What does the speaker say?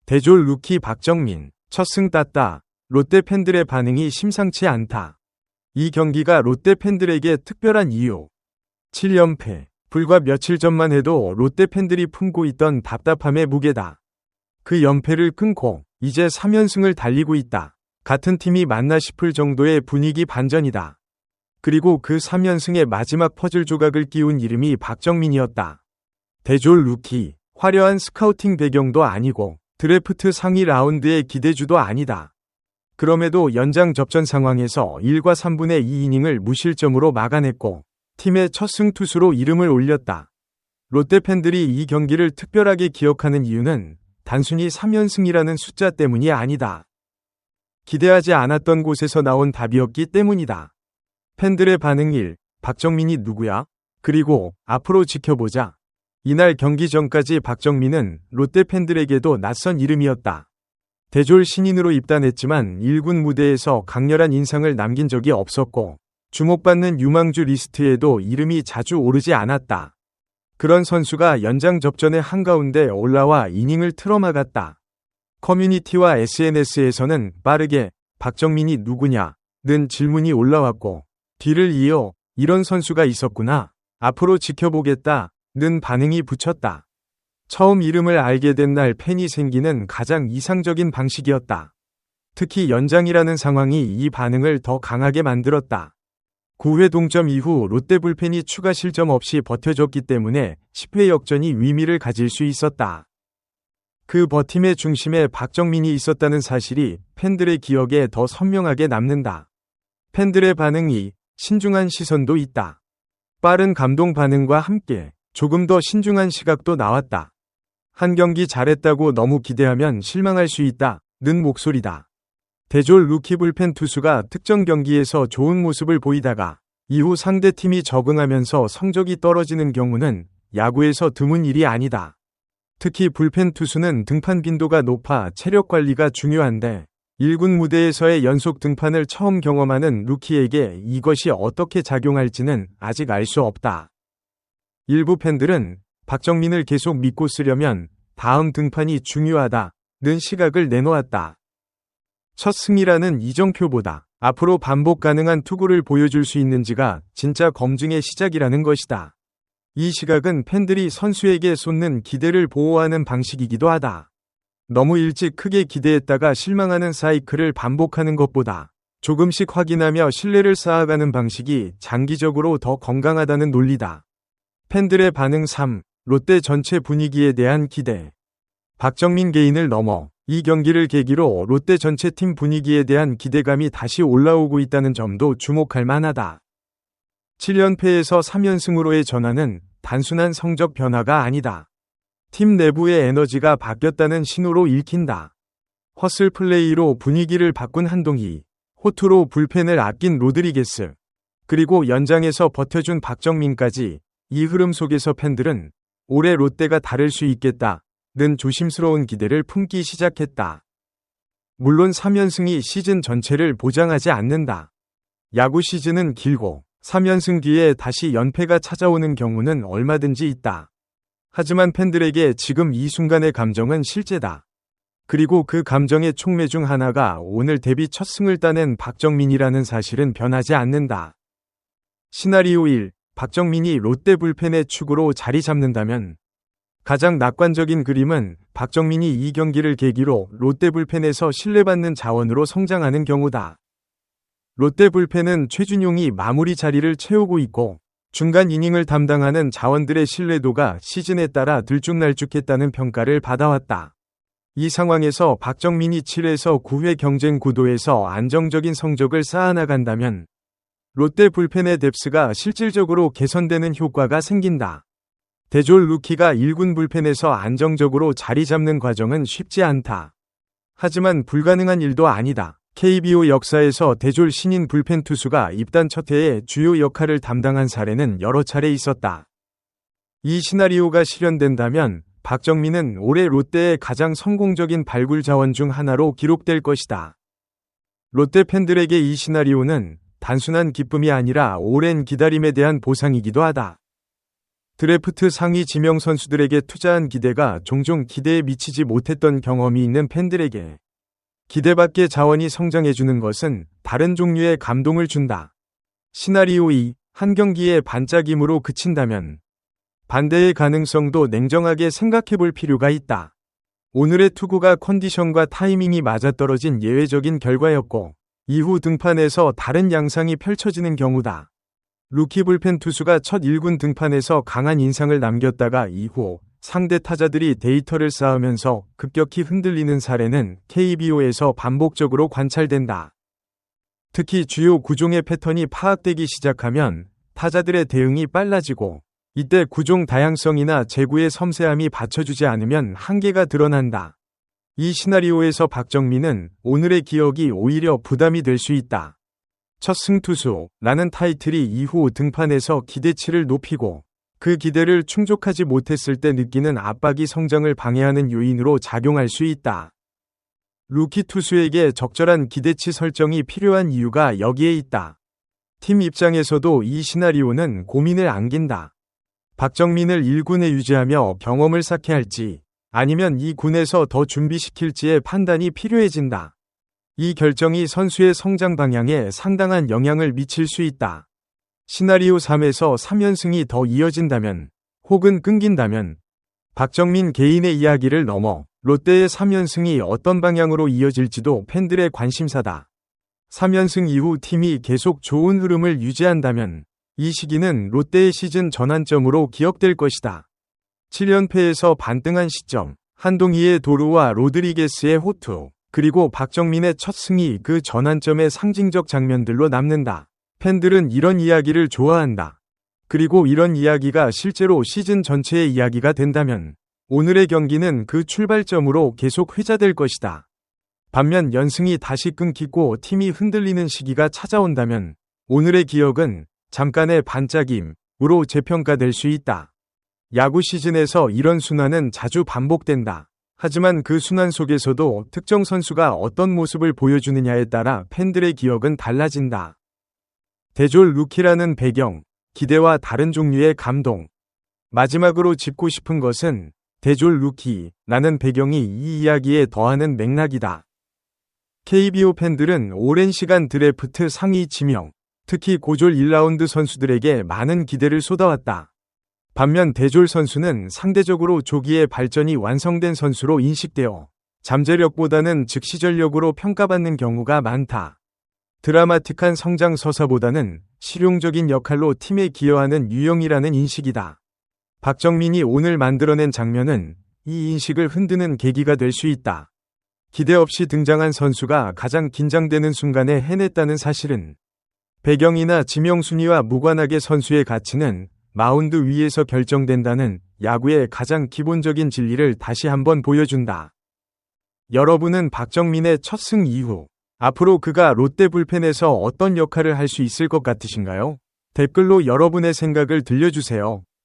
대졸 루키 박정민, 첫 승 땄다. 롯데 팬들의 반응이 심상치 않다. 이 경기가 롯데 팬들에게 특별한 이유. 7연패. 불과 며칠 전만 해도 롯데 팬들이 품고 있던 답답함의 무게다. 그 연패를 끊고 이제 3연승을 달리고 있다. 같은 팀이 맞나 싶을 정도의 분위기 반전이다. 그리고 그 3연승의 마지막 퍼즐 조각을 끼운 이름이 박정민이었다. 대졸 루키, 화려한 스카우팅 배경도 아니고 드래프트 상위 라운드의 기대주도 아니다. 그럼에도 연장 접전 상황에서 1과 3분의 2 이닝을 무실점으로 막아냈고 팀의 첫 승투수로 이름을 올렸다. 롯데 팬들이 이 경기를 특별하게 기억하는 이유는 단순히 3연승이라는 숫자 때문이 아니다. 기대하지 않았던 곳에서 나온 답이었기 때문이다. 팬들의 반응 1. 박정민이 누구야? 그리고 앞으로 지켜보자. 이날 경기 전까지 박정민은 롯데 팬들에게도 낯선 이름이었다. 대졸 신인으로 입단했지만 1군 무대에서 강렬한 인상을 남긴 적이 없었고 주목받는 유망주 리스트에도 이름이 자주 오르지 않았다. 그런 선수가 연장 접전의 한가운데 올라와 이닝을 틀어막았다. 커뮤니티와 SNS에서는 빠르게 박정민이 누구냐?는 질문이 올라왔고 뒤를 이어 이런 선수가 있었구나. 앞으로 지켜보겠다.는 반응이 붙였다. 처음 이름을 알게 된 날 팬이 생기는 가장 이상적인 방식이었다. 특히 연장이라는 상황이 이 반응을 더 강하게 만들었다. 9회 동점 이후 롯데 불펜이 추가 실점 없이 버텨줬기 때문에 10회 역전이 의미를 가질 수 있었다. 그 버팀의 중심에 박정민이 있었다는 사실이 팬들의 기억에 더 선명하게 남는다. 팬들의 반응이 신중한 시선도 있다. 빠른 감동 반응과 함께 조금 더 신중한 시각도 나왔다. 한 경기 잘했다고 너무 기대하면 실망할 수 있다는 목소리다. 대졸 루키 불펜 투수가 특정 경기에서 좋은 모습을 보이다가 이후 상대팀이 적응하면서 성적이 떨어지는 경우는 야구에서 드문 일이 아니다. 특히 불펜 투수는 등판 빈도가 높아 체력 관리가 중요한데 1군 무대에서의 연속 등판을 처음 경험하는 루키에게 이것이 어떻게 작용할지는 아직 알 수 없다. 일부 팬들은 박정민을 계속 믿고 쓰려면 다음 등판이 중요하다는 시각을 내놓았다. 첫 승이라는 이정표보다 앞으로 반복 가능한 투구를 보여줄 수 있는지가 진짜 검증의 시작이라는 것이다. 이 시각은 팬들이 선수에게 쏟는 기대를 보호하는 방식이기도 하다. 너무 일찍 크게 기대했다가 실망하는 사이클을 반복하는 것보다 조금씩 확인하며 신뢰를 쌓아가는 방식이 장기적으로 더 건강하다는 논리다. 팬들의 반응 3. 롯데 전체 분위기에 대한 기대. 박정민 개인을 넘어 이 경기를 계기로 롯데 전체 팀 분위기에 대한 기대감이 다시 올라오고 있다는 점도 주목할 만하다. 7연패에서 3연승으로의 전환은 단순한 성적 변화가 아니다. 팀 내부의 에너지가 바뀌었다는 신호로 읽힌다. 허슬 플레이로 분위기를 바꾼 한동희, 호투로 불펜을 아낀 로드리게스, 그리고 연장에서 버텨준 박정민까지 이 흐름 속에서 팬들은 올해 롯데가 다를 수 있겠다는 조심스러운 기대를 품기 시작했다. 물론 3연승이 시즌 전체를 보장하지 않는다. 야구 시즌은 길고 3연승 뒤에 다시 연패가 찾아오는 경우는 얼마든지 있다. 하지만 팬들에게 지금 이 순간의 감정은 실제다. 그리고 그 감정의 촉매 중 하나가 오늘 데뷔 첫 승을 따낸 박정민이라는 사실은 변하지 않는다. 시나리오 1. 박정민이 롯데 불펜의 축으로 자리 잡는다면 가장 낙관적인 그림은 박정민이 이 경기를 계기로 롯데 불펜에서 신뢰받는 자원으로 성장하는 경우다. 롯데 불펜은 최준용이 마무리 자리를 채우고 있고 중간 이닝을 담당하는 자원들의 신뢰도가 시즌에 따라 들쭉날쭉했다는 평가를 받아왔다. 이 상황에서 박정민이 7에서 9회 경쟁 구도에서 안정적인 성적을 쌓아나간다면 롯데 불펜의 뎁스가 실질적으로 개선되는 효과가 생긴다. 대졸 루키가 1군 불펜에서 안정적으로 자리 잡는 과정은 쉽지 않다. 하지만 불가능한 일도 아니다. KBO 역사에서 대졸 신인 불펜 투수가 입단 첫 해에 주요 역할을 담당한 사례는 여러 차례 있었다. 이 시나리오가 실현된다면 박정민은 올해 롯데의 가장 성공적인 발굴 자원 중 하나로 기록될 것이다. 롯데 팬들에게 이 시나리오는 단순한 기쁨이 아니라 오랜 기다림에 대한 보상이기도 하다. 드래프트 상위 지명 선수들에게 투자한 기대가 종종 기대에 미치지 못했던 경험이 있는 팬들에게 기대 밖의 자원이 성장해주는 것은 다른 종류의 감동을 준다. 시나리오 2. 한 경기의 반짝임으로 그친다면 반대의 가능성도 냉정하게 생각해볼 필요가 있다. 오늘의 투구가 컨디션과 타이밍이 맞아떨어진 예외적인 결과였고 이후 등판에서 다른 양상이 펼쳐지는 경우다. 루키 불펜 투수가 첫 1군 등판에서 강한 인상을 남겼다가 이후 상대 타자들이 데이터를 쌓으면서 급격히 흔들리는 사례는 KBO에서 반복적으로 관찰된다. 특히 주요 구종의 패턴이 파악되기 시작하면 타자들의 대응이 빨라지고 이때 구종 다양성이나 제구의 섬세함이 받쳐주지 않으면 한계가 드러난다. 이 시나리오에서 박정민은 오늘의 기억이 오히려 부담이 될 수 있다. 첫 승투수라는 타이틀이 이후 등판에서 기대치를 높이고 그 기대를 충족하지 못했을 때 느끼는 압박이 성장을 방해하는 요인으로 작용할 수 있다. 루키 투수에게 적절한 기대치 설정이 필요한 이유가 여기에 있다. 팀 입장에서도 이 시나리오는 고민을 안긴다. 박정민을 1군에 유지하며 경험을 쌓게 할지 아니면 이 군에서 더 준비시킬지의 판단이 필요해진다. 이 결정이 선수의 성장 방향에 상당한 영향을 미칠 수 있다. 시나리오 3에서 3연승이 더 이어진다면 혹은 끊긴다면 박정민 개인의 이야기를 넘어 롯데의 3연승이 어떤 방향으로 이어질지도 팬들의 관심사다. 3연승 이후 팀이 계속 좋은 흐름을 유지한다면 이 시기는 롯데의 시즌 전환점으로 기억될 것이다. 7연패에서 반등한 시점, 한동희의 도루와 로드리게스의 호투, 그리고 박정민의 첫 승이 그 전환점의 상징적 장면들로 남는다. 팬들은 이런 이야기를 좋아한다. 그리고 이런 이야기가 실제로 시즌 전체의 이야기가 된다면 오늘의 경기는 그 출발점으로 계속 회자될 것이다. 반면 연승이 다시 끊기고 팀이 흔들리는 시기가 찾아온다면 오늘의 기억은 잠깐의 반짝임으로 재평가될 수 있다. 야구 시즌에서 이런 순환은 자주 반복된다. 하지만 그 순환 속에서도 특정 선수가 어떤 모습을 보여주느냐에 따라 팬들의 기억은 달라진다. 대졸 루키라는 배경, 기대와 다른 종류의 감동. 마지막으로 짚고 싶은 것은 대졸 루키라는 배경이 이 이야기에 더하는 맥락이다. KBO 팬들은 오랜 시간 드래프트 상위 지명, 특히 고졸 1라운드 선수들에게 많은 기대를 쏟아왔다. 반면 대졸 선수는 상대적으로 조기에 발전이 완성된 선수로 인식되어 잠재력보다는 즉시 전력으로 평가받는 경우가 많다. 드라마틱한 성장 서사보다는 실용적인 역할로 팀에 기여하는 유형이라는 인식이다. 박정민이 오늘 만들어낸 장면은 이 인식을 흔드는 계기가 될 수 있다. 기대 없이 등장한 선수가 가장 긴장되는 순간에 해냈다는 사실은 배경이나 지명 순위와 무관하게 선수의 가치는 마운드 위에서 결정된다는 야구의 가장 기본적인 진리를 다시 한번 보여준다. 여러분은 박정민의 첫 승 이후 앞으로 그가 롯데 불펜에서 어떤 역할을 할 수 있을 것 같으신가요? 댓글로 여러분의 생각을 들려주세요.